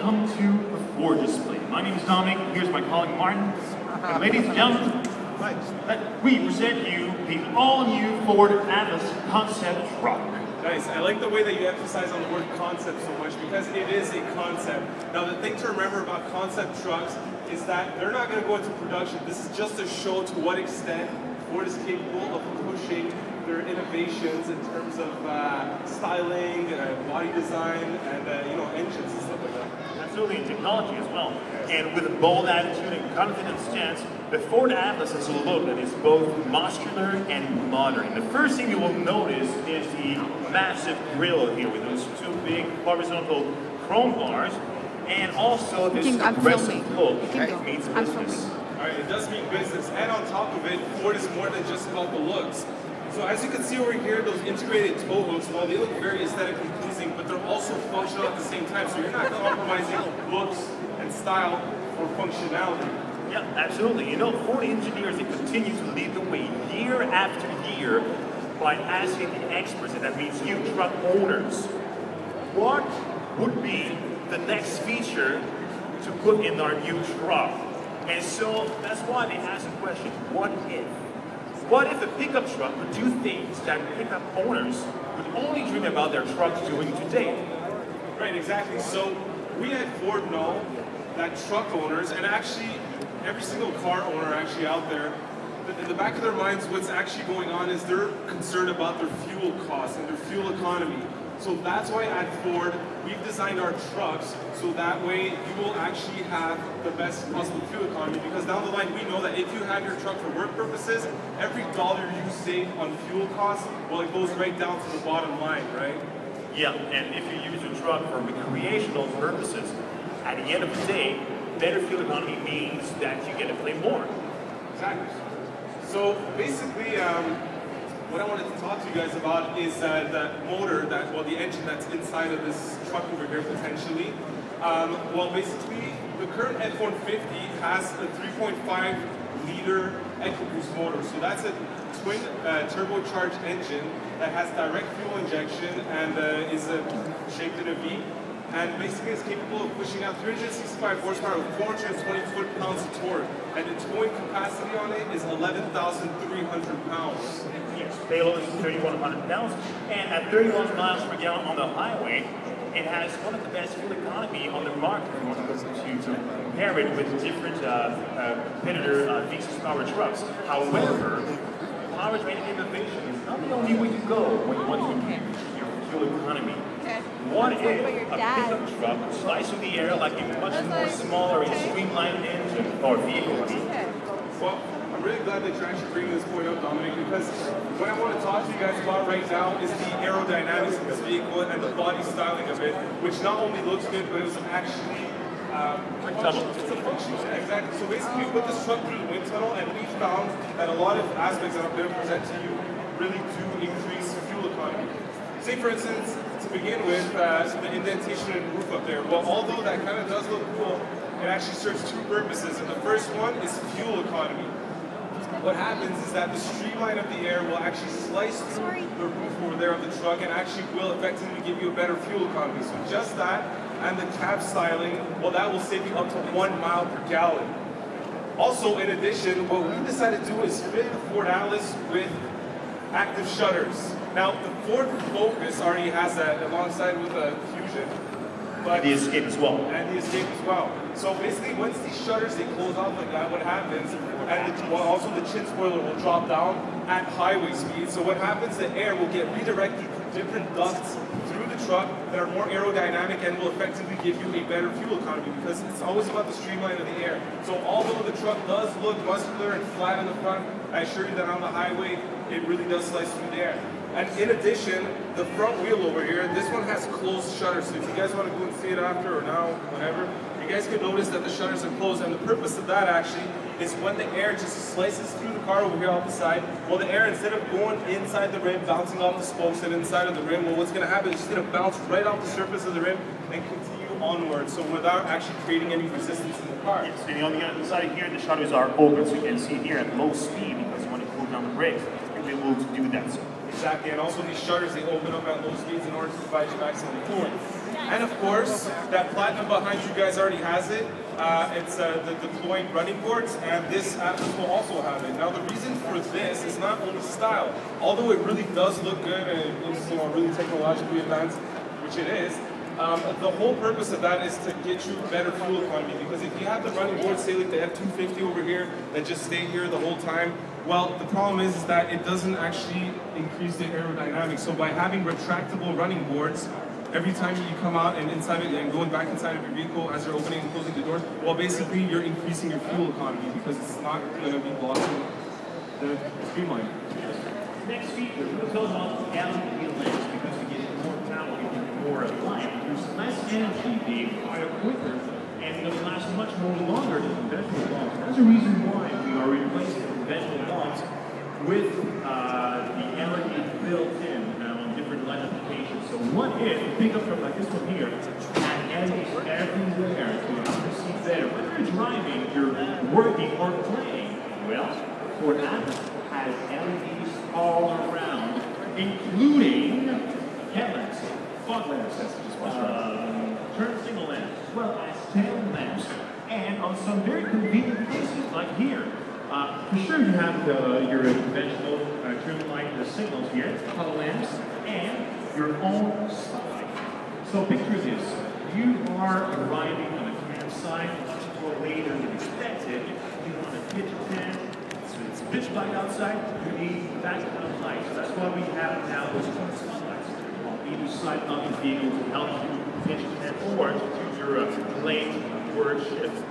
Welcome to the Ford display. My name is Dominic, here's my colleague Martin. And ladies and gentlemen, we present you the all-new Ford Atlas concept truck. Nice. I like the way that you emphasize on the word concept so much because it is a concept. Now the thing to remember about concept trucks is that they're not going to go into production. This is just a show to what extent Ford is capable of pushing their innovations in terms of styling, body design, and engines and stuff like that. Absolutely, and technology as well. And with a bold attitude and confident stance, the Ford Atlas has a look that is both muscular and modern. The first thing you will notice is the massive grille here with those two big horizontal chrome bars, and also this aggressive look that means business. Alright, it does mean business, and on top of it, Ford is more than just about the looks. So as you can see over here, those integrated tow hooks, while they look very aesthetically pleasing, but they're also functional at the same time. So you're not compromising looks and style for functionality. Yeah, absolutely. You know, Ford engineers, they continue to lead the way year after year by asking the experts, and that means you truck owners, what would be the next feature to put in our new truck? And so that's why they ask the question, what if? What if a pickup truck would do things that pickup owners would only dream about their trucks doing today? Right, exactly. So we at Ford know that truck owners, and actually every single car owner actually out there, in the back of their minds, what's actually going on is they're concerned about their fuel costs and their fuel economy. So that's why at Ford, we've designed our trucks so that way you will actually have the best possible fuel economy, because down the line we know that if you have your truck for work purposes, every dollar you save on fuel costs, well, it goes right down to the bottom line, right? Yeah, and if you use your truck for recreational purposes, at the end of the day, better fuel economy means that you get to play more. Exactly. So basically, what I wanted to talk to you guys about is that motor, the engine that's inside of this truck over here potentially. Well, basically, the current F-150 has a 3.5 liter EcoBoost motor. So that's a twin turbocharged engine that has direct fuel injection and is shaped in a V. And basically it's capable of pushing out 365 horsepower with 420 foot-pounds of torque. And the towing capacity on it is 11,300 pounds. Yes, payload is 3,100 pounds, and at 31 miles per gallon on the highway, it has one of the best fuel economy on the market if you want to compare it with different competitor V6 powered trucks. However, power-train innovation is not the only way to go when you want to improve your fuel economy. What if a pickup truck would slice through the air like a much more smaller and streamlined engine or vehicle? Well, I'm really glad that you're actually bringing this point up, Dominic, because what I want to talk to you guys about right now is the aerodynamics of this vehicle and the body styling of it, which not only looks good, but it was actually it's a function. Exactly. So basically, we put this truck through the wind tunnel, and we found that a lot of aspects that I'm going to present to you really do increase fuel economy. Say, for instance, to begin with, the indentation in the roof up there. Well, although that kind of does look cool, it actually serves two purposes. And the first one is fuel economy. What happens is that the streamline of the air will actually slice through the roof over there of the truck and actually will effectively give you a better fuel economy. So just that, and the cab styling, well, that will save you up to 1 mile per gallon. Also, in addition, what we decided to do is fit the Ford Atlas with active shutters. Now, the Ford Focus already has that alongside with a Fusion. But the Escape as well. And the Escape as well. So basically, once these shutters, they close off like that, what happens, and also the chin spoiler will drop down at highway speed. So what happens, the air will get redirected through different ducts through the truck that are more aerodynamic and will effectively give you a better fuel economy, because it's always about the streamline of the air. So although the truck does look muscular and flat in the front, I assure you that on the highway, it really does slice through the air. And in addition, the front wheel over here, this one has closed shutters. So if you guys want to go and see it after or now, whatever, you guys can notice that the shutters are closed. And the purpose of that actually is when the air just slices through the car over here off the side, well, the air, instead of going inside the rim, bouncing off the spokes and inside of the rim, well, what's going to happen is it's going to bounce right off the surface of the rim and continue onward, so without actually creating any resistance in the car. Yes, and on the other side here, the shutters are open, so you can see here at low speed, because you want to cool down the brakes, you'll be able to do that. So. Exactly, and also these shutters, they open up at low speeds in order to provide you maximum cooling. And of course, that platinum behind you guys already has it. It's the deploying running boards, and this Atlas will also have it. Now, the reason for this is not only style, although it really does look good and it looks, really technologically advanced, which it is. The whole purpose of that is to get you better fuel economy, because if you have the running boards, say like the F250 over here, that just stay here the whole time, well, the problem is that it doesn't actually increase the aerodynamics. So by having retractable running boards, every time you come out and inside it and going back inside of your vehicle as you're opening and closing the doors, well, basically you're increasing your fuel economy because it's not going to be blocking the streamline. Next feature, we'll go on LED lamps because we get more power, we get more light. There's less energy being fired quicker, and it'll last much more longer than conventional bulbs. That's the reason why we are replacing conventional bulbs with the LED built in on different light applications. So what if you pick up from like this one here, had LEDs everywhere to help you see better, whether you're driving, you're working, or playing? Well, for Atlas has LEDs all around, including headlamps, fog lamps, turn signal lamps, as well as tail lamps, and on some very convenient places like here. For sure you have your conventional turn light signals here, color lamps, and your own spotlight. So picture this, you are arriving on a campsite much more later than expected, you want to pitch a tent, it's pitch black outside, you need background light. So that's why we have now those turn spotlights on either side of your vehicle to help you pitch a tent or to do your late work shift.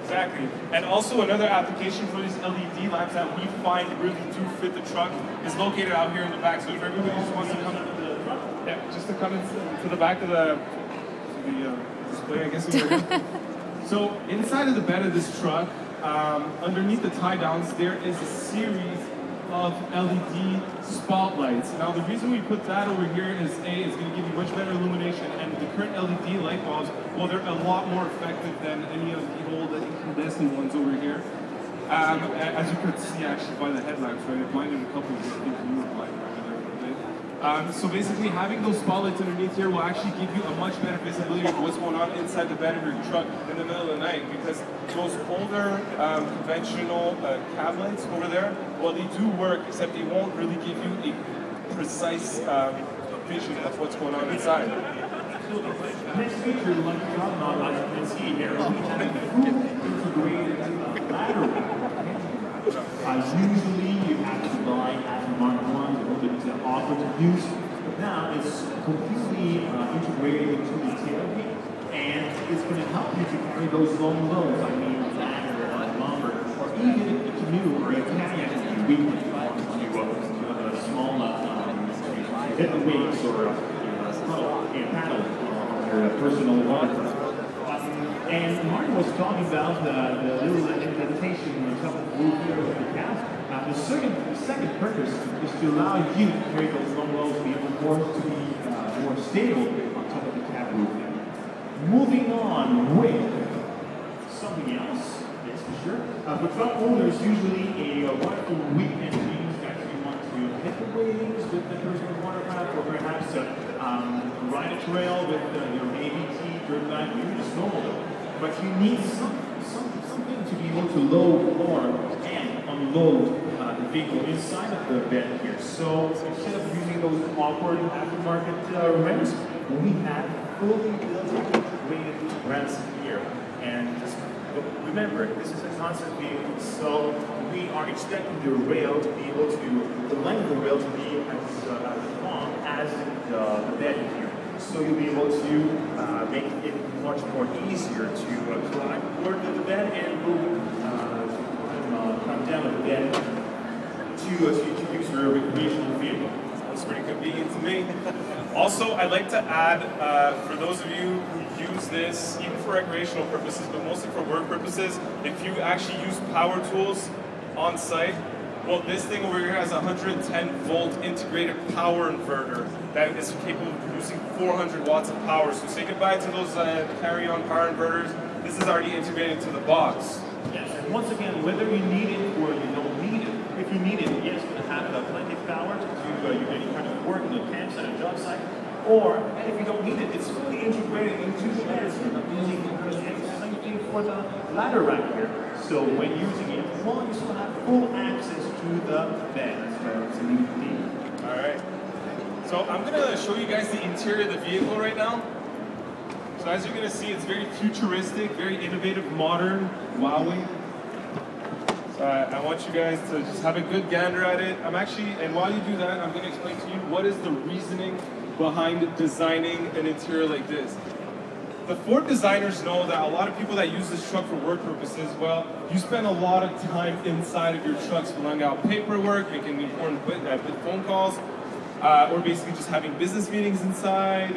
Exactly. And also another application for these LED lamps that we find really do fit the truck is located out here in the back. So if everybody just wants to come to the truck, just to come into the back of the display, I guess. So inside of the bed of this truck, underneath the tie downs, there is a series of LED spotlights. Now the reason we put that over here is it's going to give you much better illumination, and the current LED light bulbs, well, they're a lot more effective than any of the old incandescent ones over here. As you could see actually by the headlamps, right? It blinded a couple of things you were blinded right there a little bit. So basically having those spotlights underneath here will actually give you a much better visibility of what's going on inside the bed of your truck in the middle of the night, because those older conventional cab lights over there, well, they do work, except they won't really give you a precise vision of what's going on inside. Next feature, like as you can see here, we have a fully integrated ladder wheel. Usually you have to buy aftermarket ones, a little bit awkward to use, but now it's completely integrated into the tailgate, and it's going to help you to carry those long loads. I mean, ladder, lumber, or even a canoe or a kayak if you weekly want to a small hit the wings or paddle on your personal watercraft. And Martin was talking about the little indentation on top of the roof here of the cab. The second purpose is to allow you to carry those long loads to be more stable on top of the cab roof. Moving on with something else, yes, for sure. For truck owners, usually a wonderful weekend means that you want to hit the waves with the personal watercraft, or perhaps ride a trail with your ABT, dirt bike, even a snowmobile. But you need something to be able to load and unload the vehicle inside of the bed here. So instead of using those awkward aftermarket rents, we have fully built integrated rents here. And just remember, this is a concept vehicle, so we are expecting the rail to be able to, the length of the rail to be as long as the bed here. So you'll be able to make it much more easier to climb aboard the bed and move, come down with the bed to use your recreational vehicle. That's pretty convenient to me. Also, I'd like to add, for those of you who use this, even for recreational purposes, but mostly for work purposes, if you actually use power tools on site, well, this thing over here has a 110-volt integrated power inverter that is capable of producing 400 watts of power. So say goodbye to those carry-on power inverters. This is already integrated into the box. Yes, and once again, whether you need it or you don't need it, if you need it, yes, it's going to have plenty of power to do any kind of work on a campsite, a job site. Or, and if you don't need it, it's fully integrated into the bed, so you're not using it. And the same thing for the ladder rack here. So when using it, well, you still have full access to the bed. So it's a neat thing. All right. So I'm gonna show you guys the interior of the vehicle right now. So as you're gonna see, it's very futuristic, very innovative, modern, wowing. So I want you guys to just have a good gander at it. And while you do that, I'm gonna explain to you what is the reasoning behind designing an interior like this. The Ford designers know that a lot of people that use this truck for work purposes, well, you spend a lot of time inside of your trucks filling out paperwork, making important phone calls, or basically just having business meetings inside,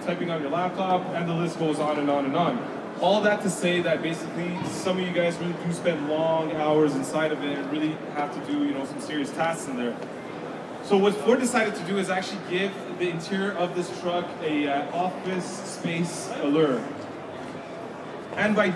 typing on your laptop, and the list goes on and on and on. All that to say that basically some of you guys really do spend long hours inside of it and really have to do some serious tasks in there. So what Ford decided to do is actually give the interior of this truck a office space allure. And by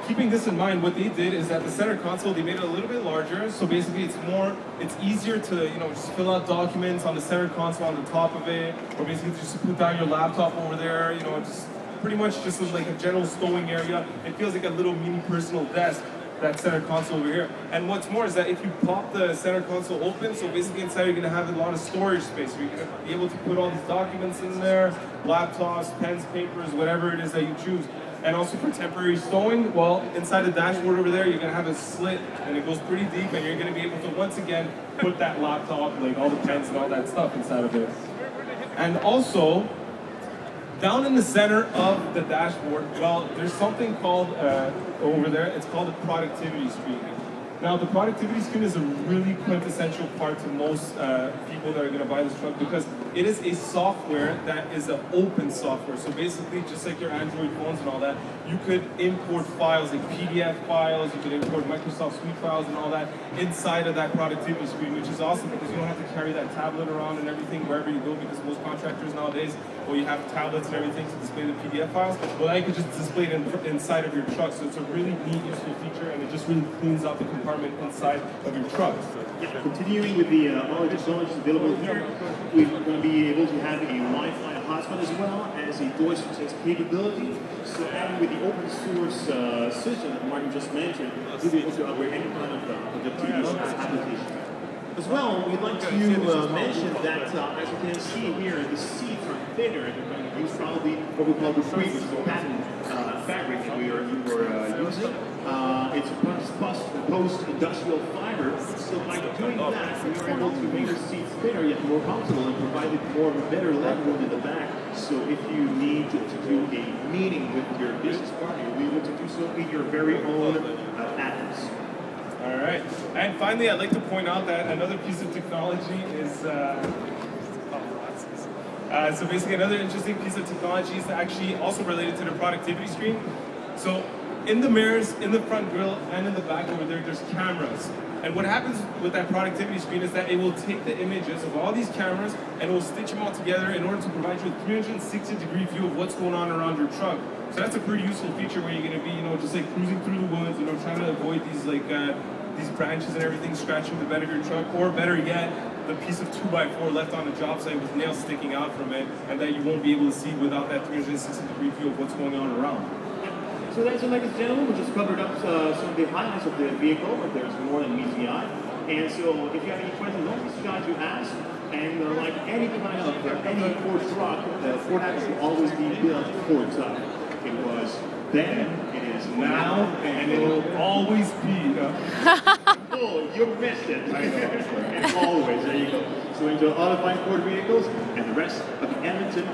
keeping this in mind, what they did is that the center console, they made it a little bit larger. So basically it's easier to just fill out documents on the center console on the top of it, or basically just put down your laptop over there, just pretty much just like a general stowing area. It feels like a little mini personal desk, that center console over here. And what's more is that if you pop the center console open, so basically inside you're gonna have a lot of storage space. So you're gonna be able to put all these documents in there, laptops, pens, papers, whatever it is that you choose. And also for temporary stowing, well, inside the dashboard over there, you're gonna have a slit and it goes pretty deep, and you're gonna be able to once again put that laptop, like all the pens and all that stuff inside of it. And also, down in the center of the dashboard, well, there's something called, over there, it's called a productivity screen. Now, the productivity screen is a really quintessential part to most people that are going to buy this truck, because it is a software that is an open software. So basically, just like your Android phones and all that, you could import files like PDF files, you could import Microsoft Suite files and all that inside of that productivity screen, which is awesome because you don't have to carry that tablet around and everything wherever you go, because most contractors nowadays, well, you have tablets and everything to display the PDF files. Well, now you can just display it inside of your truck. So it's a really neat, useful feature, and it just really cleans up the compartment inside of your truck. Yeah, continuing with the all the technologies available here, we're going to be able to have a Wi-Fi hotspot as well as a voice text capability. So adding with the open source system that Martin just mentioned, we'll be able to operate any kind of TV application. As well, we'd like to mention that, as you can see here, the seats are thinner. They're going to use probably what we call the free, which is the patent fabric that you were using. It's a post-industrial fiber. So by doing that, we are able to make the seats thinner yet more comfortable and provide more of a better leg room in the back. So if you need to do a meeting with your business partner, you'll be able to do so in your very own atlas. All right, and finally, I'd like to point out that another piece of technology is, so basically another interesting piece of technology is actually also related to the productivity screen. So in the mirrors, in the front grille, and in the back over there, there's cameras. And what happens with that productivity screen is that it will take the images of all these cameras and it will stitch them all together in order to provide you a 360-degree view of what's going on around your truck. So that's a pretty useful feature where you're going to be, just like cruising through the woods, trying to avoid these these branches and everything scratching the bed of your truck, or better yet, the piece of 2x4 left on the job site with nails sticking out from it, and that you won't be able to see without that 360-degree view of what's going on around. So ladies and gentlemen, we just covered up some of the highlights of the vehicle, but there's more than meets the eye. And so if you have any questions, don't hesitate to ask. And like any kind of any Ford truck, the Ford actually always be built Ford truck. It was then, it is now, and it will always be. Oh, you missed it. And always, there you go. So enjoy all of my Ford vehicles and the rest of the Edmonton